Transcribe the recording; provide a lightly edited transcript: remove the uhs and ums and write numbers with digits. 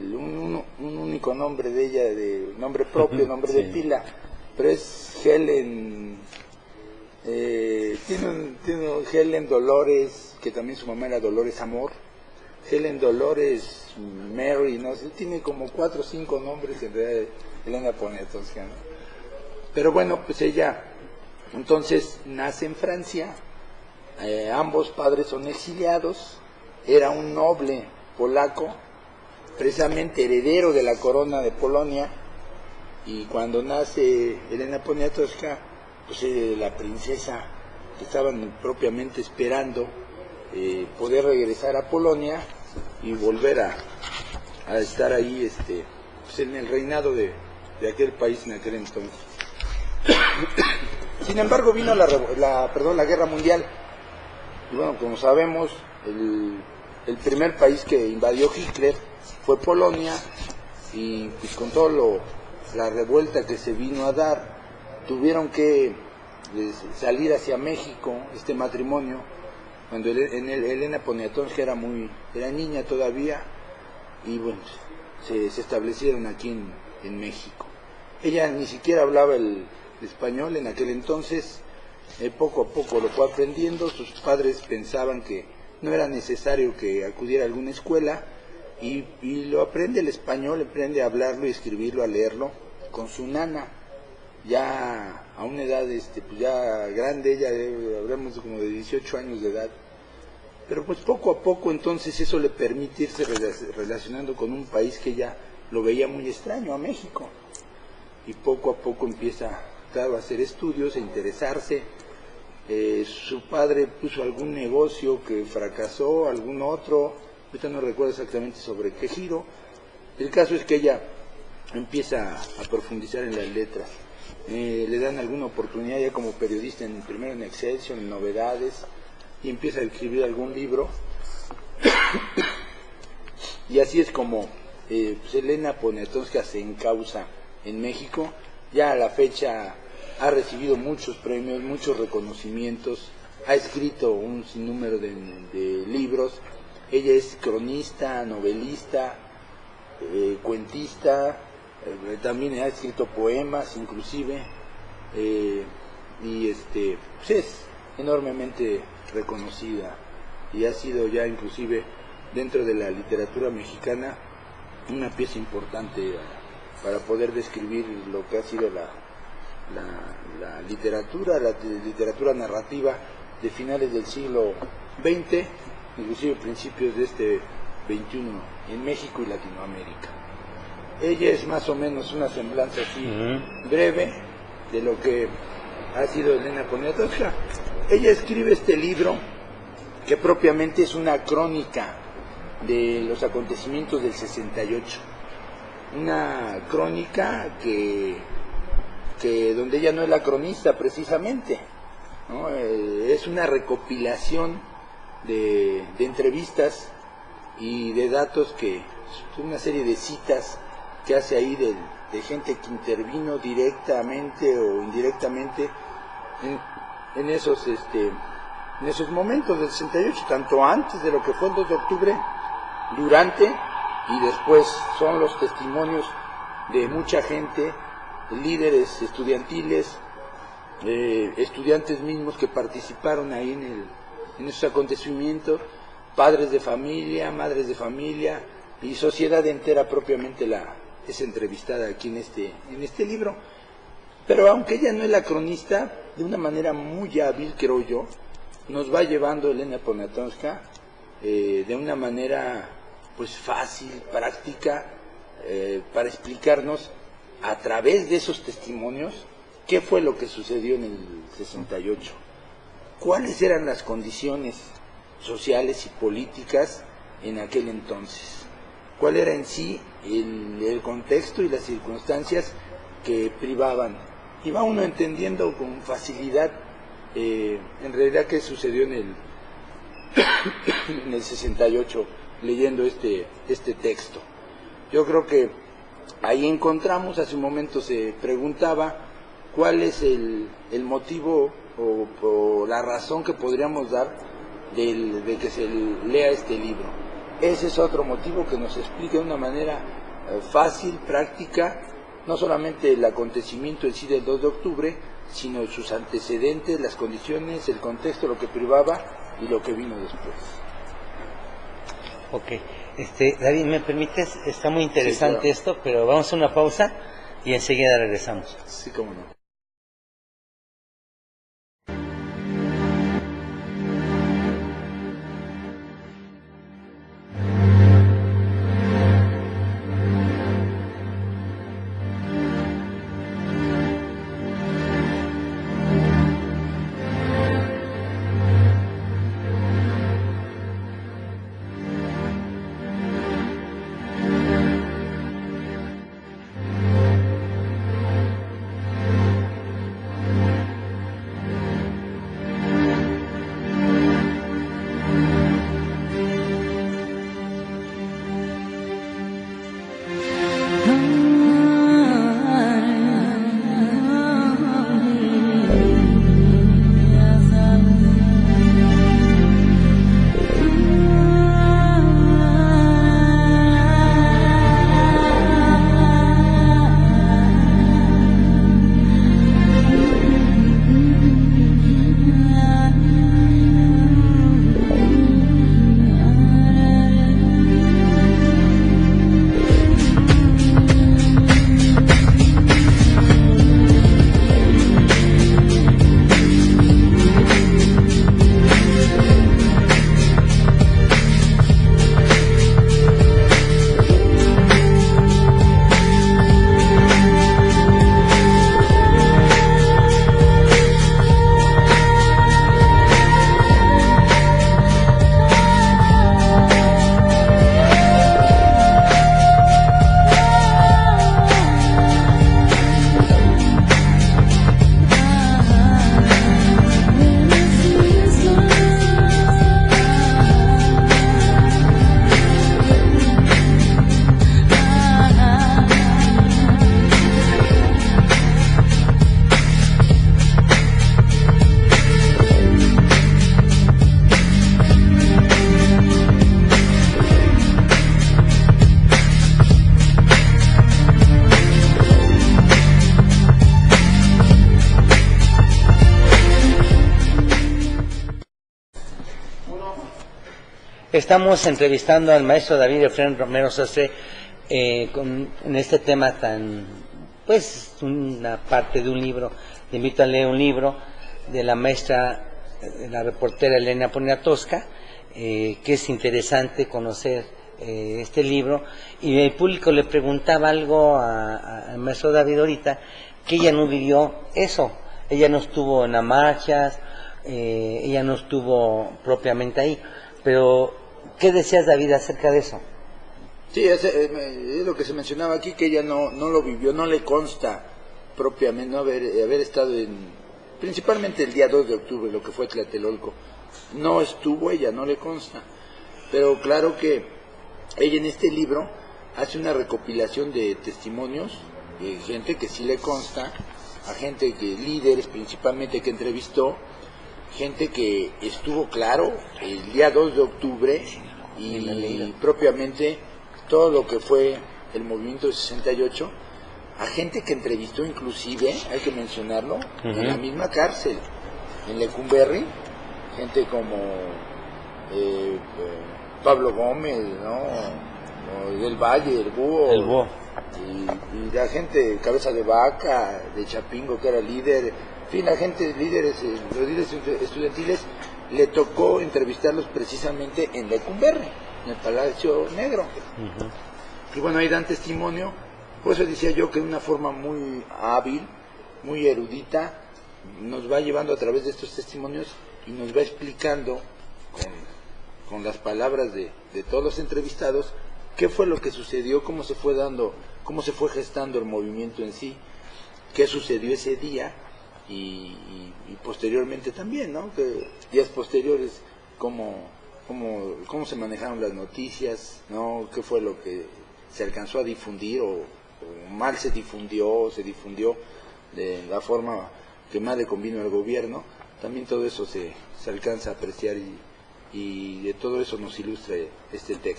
un único nombre de ella, de nombre propio, nombre de pila, pero es Helen, tiene Helen Dolores, que también su mamá era Dolores Amor, Helen Dolores Mary, no sé, tiene como 4 o 5 nombres en realidad, Elena Poniatowska, ¿no? Pero bueno, pues ella entonces nace en Francia, ambos padres son exiliados, era un noble polaco, precisamente heredero de la corona de Polonia, y cuando nace Elena Poniatowska, pues la princesa que estaban propiamente esperando poder regresar a Polonia y volver a estar ahí pues en el reinado de aquel país en aquel entonces. Sin embargo vino la Guerra Mundial, y bueno, como sabemos, el primer país que invadió Hitler fue Polonia, y pues con todo la revuelta que se vino a dar, tuvieron que salir hacia México, este matrimonio, cuando Elena Poniatowska era niña todavía, y bueno, se establecieron aquí en México. Ella ni siquiera hablaba el español en aquel entonces, poco a poco lo fue aprendiendo. Sus padres pensaban que no era necesario que acudiera a alguna escuela, y lo aprende el español, aprende a hablarlo y escribirlo, a leerlo con su nana, ya a una edad pues ya grande, ella hablamos como de 18 años de edad, pero pues poco a poco entonces eso le permite irse relacionando con un país que ella lo veía muy extraño, a México, y poco a poco empieza, claro, a hacer estudios, a interesarse. Su padre puso algún negocio que fracasó, algún otro, ahorita no recuerdo exactamente sobre qué giro. El caso es que ella empieza a profundizar en las letras. Le dan alguna oportunidad ya como periodista, primero en Excelsior, en Novedades, y empieza a escribir algún libro. Y así es como pues Elena Poniatowska se encausa en México. Ya a la fecha ha recibido muchos premios, muchos reconocimientos, ha escrito un sinnúmero de libros. Ella es cronista, novelista, cuentista, también ha escrito poemas inclusive, y pues es enormemente reconocida, y ha sido ya inclusive dentro de la literatura mexicana una pieza importante para poder describir lo que ha sido la literatura narrativa de finales del siglo XX, inclusive principios de este XXI en México y Latinoamérica. Ella es más o menos una semblanza así breve de lo que ha sido Elena Poniatowska. Ella escribe este libro que propiamente es una crónica de los acontecimientos del 68, una crónica que donde ella no es la cronista precisamente, ¿no? Es una recopilación de entrevistas y de datos, que una serie de citas que hace ahí de gente que intervino directamente o indirectamente en esos momentos del 68, tanto antes de lo que fue el 2 de octubre, durante y después. Son los testimonios de mucha gente, líderes estudiantiles, estudiantes mismos que participaron ahí en esos acontecimientos, padres de familia, madres de familia y sociedad entera propiamente es entrevistada aquí en este libro. Pero aunque ella no es la cronista, de una manera muy hábil, creo yo, nos va llevando Elena Poniatowska de una manera pues fácil, práctica, para explicarnos a través de esos testimonios qué fue lo que sucedió en el 68, cuáles eran las condiciones sociales y políticas en aquel entonces, cuál era en sí el contexto y las circunstancias que privaban. Y va uno entendiendo con facilidad en realidad qué sucedió en el 68, leyendo este texto. Yo creo que ahí encontramos, hace un momento se preguntaba cuál es el motivo o la razón que podríamos dar de que se lea este libro. ese es otro motivo que nos explica de una manera fácil, práctica, no solamente el acontecimiento en sí del 2 de octubre, sino sus antecedentes, las condiciones, el contexto, lo que privaba y lo que vino después. Ok, David, ¿me permites? Está muy interesante, Sí, claro. esto, pero vamos a una pausa y enseguida regresamos. Sí, cómo no. Estamos entrevistando al maestro David Efrén Romero Sastre en este tema tan, pues, una parte de un libro. Te invito a leer un libro de la maestra, la reportera Elena Poniatowska, que es interesante conocer este libro. Y el público le preguntaba algo al maestro David ahorita, que ella no vivió eso. Ella no estuvo en las marchas, ella no estuvo propiamente ahí. Pero, ¿qué decías, David, acerca de eso? Sí, es lo que se mencionaba aquí, que ella no lo vivió, no le consta propiamente no haber estado principalmente el día 2 de octubre, lo que fue Tlatelolco. No estuvo ella, no le consta. Pero claro que ella en este libro hace una recopilación de testimonios de gente que sí le consta, a gente que, líderes principalmente, que entrevistó, gente que estuvo claro el día 2 de octubre y propiamente todo lo que fue el movimiento de 68, a gente que entrevistó inclusive, hay que mencionarlo, en la misma cárcel, en Lecumberri, gente como Pablo Gómez, ¿no? Del Valle, el Búho, y la gente, Cabeza de Vaca, de Chapingo, que era líder, en fin, la gente, líderes, los líderes estudiantiles, le tocó entrevistarlos precisamente en Lecumberri, en el Palacio Negro. Y bueno, ahí dan testimonio. Por eso decía yo que de una forma muy hábil, muy erudita, nos va llevando a través de estos testimonios y nos va explicando con las palabras de todos los entrevistados qué fue lo que sucedió, cómo se fue dando, cómo se fue gestando el movimiento en sí, qué sucedió ese día y posteriormente también, ¿no? Que días posteriores, cómo se manejaron las noticias, ¿no? Qué fue lo que se alcanzó a difundir o mal se difundió de la forma que más le convino al gobierno. También todo eso se alcanza a apreciar y de todo eso nos ilustra este texto.